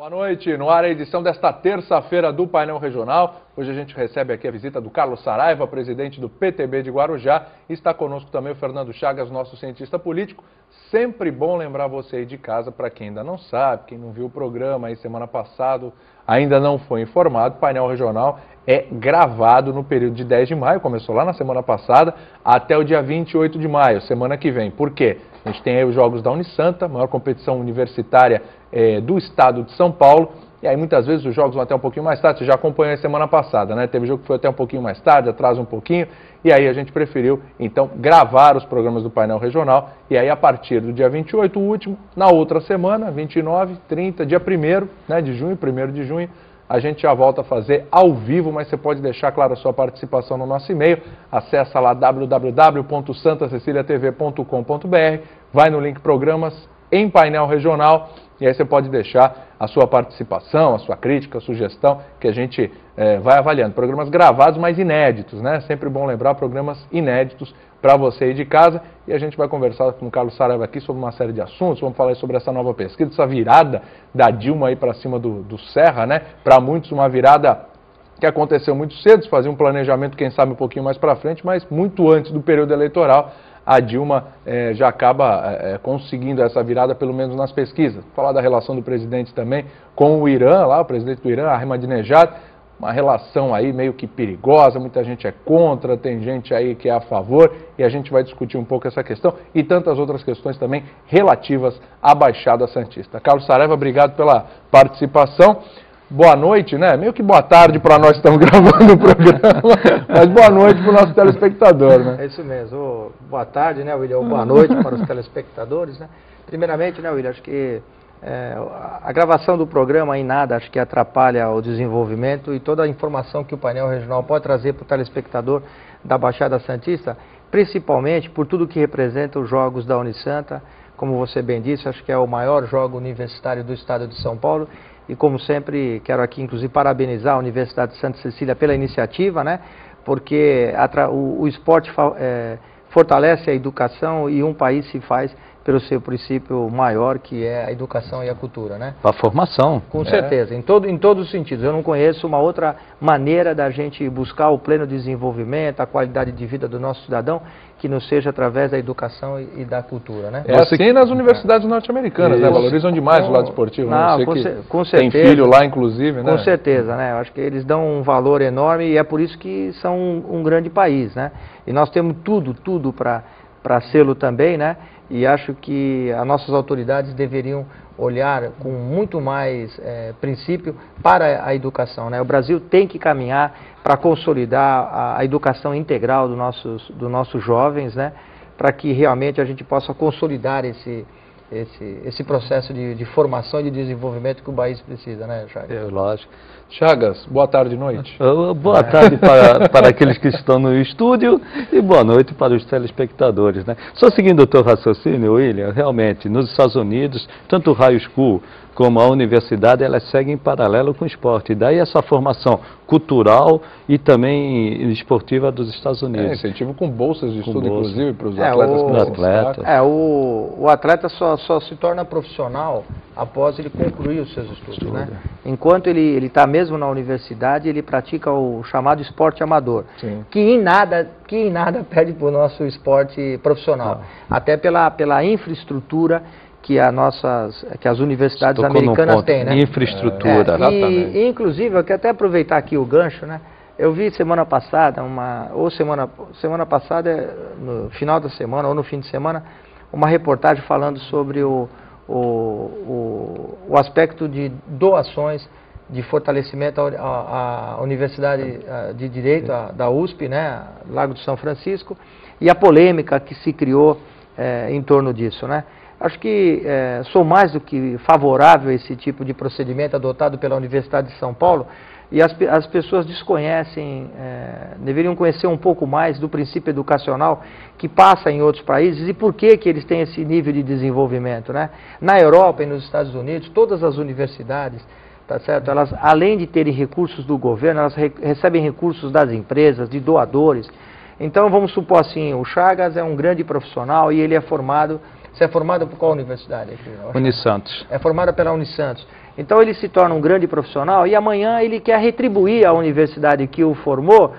Boa noite, no ar a edição desta terça-feira do Painel Regional. Hoje a gente recebe aqui a visita do Carlos Saraiva, presidente do PTB de Guarujá. E está conosco também o Fernando Chagas, nosso cientista político. Sempre bom lembrar você aí de casa, para quem ainda não sabe, quem não viu o programa aí semana passada, ainda não foi informado, o Painel Regional é gravado no período de 10 de maio, começou lá na semana passada, até o dia 28 de maio, semana que vem. Por quê? A gente tem aí os Jogos da Unisanta, maior competição universitária do estado de São Paulo, e aí muitas vezes os jogos vão até um pouquinho mais tarde, você já acompanhou a semana passada, né? Teve jogo que foi até um pouquinho mais tarde, atrasa um pouquinho, e aí a gente preferiu, então, gravar os programas do Painel Regional, e aí a partir do dia 28, o último, na outra semana, 29, 30, dia 1º, né, de junho, 1º de junho, a gente já volta a fazer ao vivo, mas você pode deixar, claro, a sua participação no nosso e-mail. Acesse lá www.santaceciliatv.com.br, vai no link Programas em Painel Regional e aí você pode deixar a sua participação, a sua crítica, a sugestão, que a gente vai avaliando. Programas gravados, mas inéditos, né? Sempre bom lembrar, programas inéditos para você aí de casa. E a gente vai conversar com o Carlos Saraiva aqui sobre uma série de assuntos. Vamos falar sobre essa nova pesquisa, essa virada da Dilma aí para cima do Serra, né? Para muitos uma virada que aconteceu muito cedo, se fazia um planejamento, quem sabe, um pouquinho mais para frente, mas muito antes do período eleitoral. A Dilma já acaba conseguindo essa virada, pelo menos nas pesquisas. Vou falar da relação do presidente também com o Irã, lá, o presidente do Irã, Ahmadinejad, uma relação aí meio que perigosa, muita gente é contra, tem gente aí que é a favor, e a gente vai discutir um pouco essa questão e tantas outras questões também relativas à Baixada Santista. Carlos Saraiva, obrigado pela participação. Boa noite, né? Meio que boa tarde para nós que estamos gravando o programa, mas boa noite para o nosso telespectador, né? É isso mesmo. Boa tarde, né, William? Boa noite para os telespectadores, né? Primeiramente, né, William, acho que a gravação do programa em nada acho que atrapalha o desenvolvimento e toda a informação que o painel regional pode trazer para o telespectador da Baixada Santista, principalmente por tudo que representa os Jogos da Unisanta. Como você bem disse, acho que é o maior jogo universitário do estado de São Paulo. E como sempre, quero aqui inclusive parabenizar a Universidade de Santa Cecília pela iniciativa, né? Porque o esporte fortalece a educação e um país se faz pelo seu princípio maior, que é a educação e a cultura, né? A formação. Com certeza, em todos os sentidos. Eu não conheço uma outra maneira da gente buscar o pleno desenvolvimento, a qualidade de vida do nosso cidadão, que não seja através da educação e da cultura, né? É assim nas universidades norte-americanas, né? Valorizam demais o lado esportivo, não, né? Com certeza. Tem filho lá, inclusive, né? Com certeza, né? Eu acho que eles dão um valor enorme e é por isso que são um grande país, né? E nós temos tudo para sê-lo também, né? E acho que as nossas autoridades deveriam olhar com muito mais princípio para a educação, né? O Brasil tem que caminhar para consolidar a educação integral dos nossos jovens, né? Para que realmente a gente possa consolidar esse processo de formação e de desenvolvimento que o país precisa, né, Chagas? Lógico. Chagas, boa tarde e noite. Boa tarde para aqueles que estão no estúdio e boa noite para os telespectadores, né? Só seguindo o teu raciocínio, William, realmente, nos Estados Unidos, tanto o high school como a universidade, elas seguem em paralelo com o esporte. E daí essa formação cultural e também esportiva dos Estados Unidos. Incentivo com bolsas de estudo, inclusive, para os atletas. O atleta só se torna profissional após ele concluir os seus estudos, né? Enquanto ele está mesmo na universidade, ele pratica o chamado esporte amador, que em nada perde para o nosso esporte profissional, até pela infraestrutura que as universidades americanas têm, né? Infraestrutura, exatamente. E inclusive, eu quero até aproveitar aqui o gancho, né? Eu vi semana passada, semana passada, no final da semana ou no fim de semana, uma reportagem falando sobre o aspecto de doações de fortalecimento à Universidade de Direito, da USP, né? Lago de São Francisco, e a polêmica que se criou em torno disso, né? Acho que sou mais do que favorável a esse tipo de procedimento adotado pela Universidade de São Paulo, e as pessoas desconhecem, deveriam conhecer um pouco mais do princípio educacional que passa em outros países e por que eles têm esse nível de desenvolvimento, né? Na Europa e nos Estados Unidos, todas as universidades, tá certo? Elas, além de terem recursos do governo, elas recebem recursos das empresas, de doadores. Então, vamos supor assim, o Chagas é um grande profissional e ele é formado... Você é formado por qual universidade? Unisantos. É formada pela Unisantos. Então ele se torna um grande profissional e amanhã ele quer retribuir a universidade que o formou,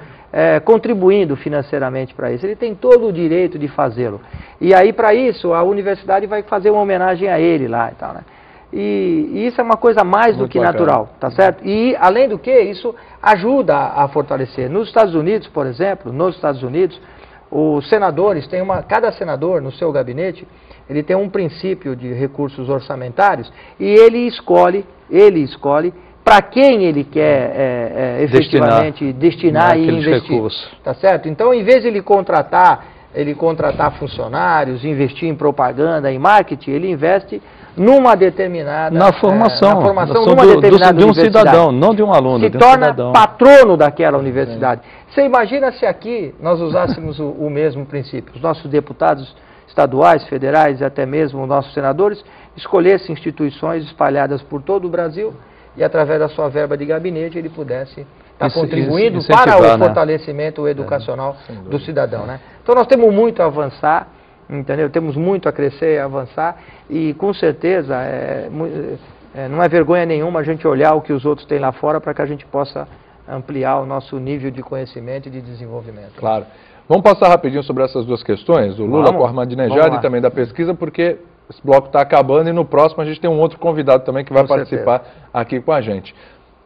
contribuindo financeiramente para isso. Ele tem todo o direito de fazê-lo. E aí, para isso, a universidade vai fazer uma homenagem a ele lá e tal, né? E isso é uma coisa mais do que natural, tá certo? E, além do que, isso ajuda a fortalecer. Nos Estados Unidos, por exemplo, os senadores têm cada senador no seu gabinete, ele tem um princípio de recursos orçamentários e ele escolhe para quem ele quer efetivamente destinar e investir. Recursos. Tá certo? Então, em vez de ele contratar funcionários, investir em propaganda, em marketing, ele investe numa determinada... Na formação numa determinada de um cidadão, não de um aluno. Se torna patrono daquela universidade. Você imagina se aqui nós usássemos o mesmo princípio. Os nossos deputados estaduais, federais e até mesmo os nossos senadores escolhessem instituições espalhadas por todo o Brasil e através da sua verba de gabinete ele pudesse estar contribuindo para o fortalecimento educacional do cidadão, né? Então nós temos muito a avançar, entendeu? Temos muito a crescer e avançar e com certeza não é vergonha nenhuma a gente olhar o que os outros têm lá fora para que a gente possa ampliar o nosso nível de conhecimento e de desenvolvimento. Claro. Vamos passar rapidinho sobre essas duas questões, do Lula com o Ahmadinejad e também da pesquisa, porque esse bloco está acabando e no próximo a gente tem um outro convidado também que vai participar aqui com a gente.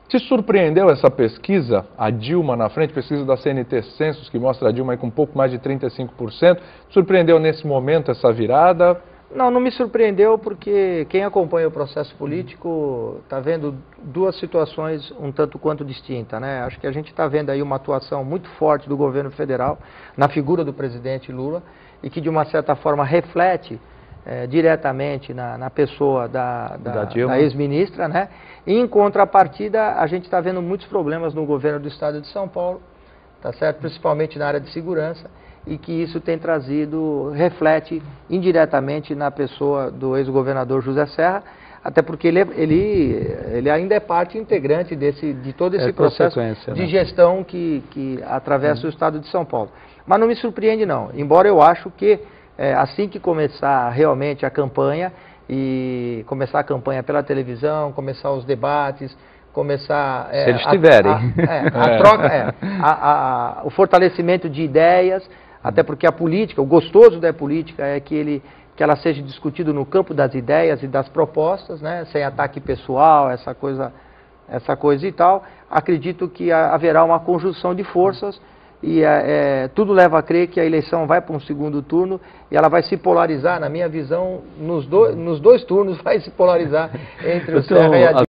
Te surpreendeu essa pesquisa, a Dilma na frente, pesquisa da CNT Census, que mostra a Dilma aí com um pouco mais de 35%? Surpreendeu nesse momento essa virada? Não me surpreendeu porque quem acompanha o processo político está vendo duas situações um tanto quanto distintas, né? Acho que a gente está vendo aí uma atuação muito forte do governo federal na figura do presidente Lula e que de uma certa forma reflete diretamente na pessoa da ex-ministra, né? E em contrapartida a gente está vendo muitos problemas no governo do estado de São Paulo, tá certo? Principalmente na área de segurança, e que isso tem reflete indiretamente na pessoa do ex-governador José Serra, até porque ele ainda é parte integrante de todo esse processo de gestão que atravessa o estado de São Paulo. Mas não me surpreende não, embora eu acho que assim que começar realmente a campanha, e começar a campanha pela televisão, começar os debates, começar... Se eles tiverem. A troca, o fortalecimento de ideias, até porque a política, o gostoso da política é que ela seja discutida no campo das ideias e das propostas, né, sem ataque pessoal, essa coisa e tal. Acredito que haverá uma conjunção de forças e tudo leva a crer que a eleição vai para um segundo turno e ela vai se polarizar, na minha visão, nos dois turnos vai se polarizar entre o Serra e a Dilma.